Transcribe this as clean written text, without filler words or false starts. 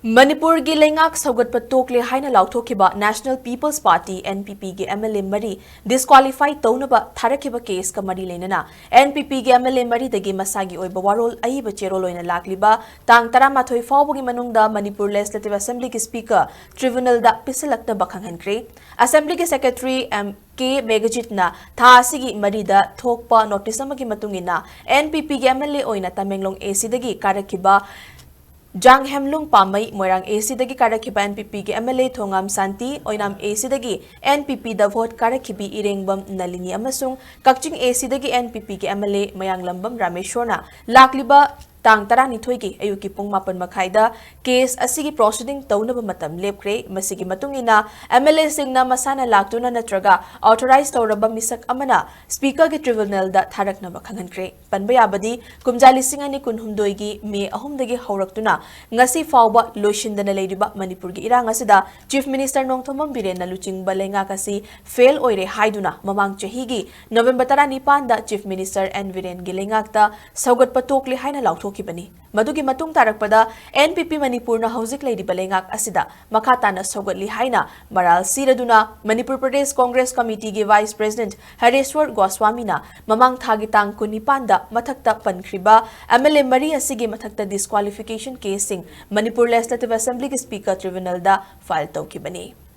Manipur gi lengak saugat patokle haina lauthokhiba National People's Party NPP gi MLA mari disqualify townaba tharakhiba case ka mari lenana NPP gi MLA mari dagi masagi oiba warol aiba cherol oina lakliba tang 13 fawbagi manungda Manipur Legislative Assembly ki Speaker Tribunal da pisalakna bakhanghankre Assembly ki Secretary MK Megajitna tha asigi marida thokpa notice amagi matungina NPP gi MLA oina Tamenglong AC dagi karakhiba Jang Hemlung Pamai Moirang AC dagi karakhiba NPP gi MLA Thongam Santi Oinam AC dagi NPP da vote karakhibi Irengbam Nalini amasung Kakching AC dagi NPP gi MLA Mayang Lambam Rameshwarna lakliba Tang 12 gi ayuki pung 8 makhaida case asigi proceeding taunaba matam lepkre masigi matungina MLA singna masana laktuna natraga authorized tawraba misak amana speaker gi tribunal da tharakna bakhangankre panba yabadi kumjali singani kunhumdoi gi me ahum dagi hawraktuna ngasi fawba loishindana leiriba Manipur gi irang asida chief minister Nongthomam Biren na luching balenga kasi fail oire haiduna mamang chahi gi November 19 da chief minister N Viren gi lengakta saugat patokli haina lautho Madugi matung tarakpada NPP Manipur na haujik lady balengak asida Makha na sogatli haina maral siraduna Manipur Pradesh Congress Committee gi Vice President Hareshwar Goswami na mamang thagitang kunipanda mathakta pankriba MLA Mari asigi mathakta disqualification case sing Manipur Legislative Assembly gi Speaker Tribunal da file tawkibani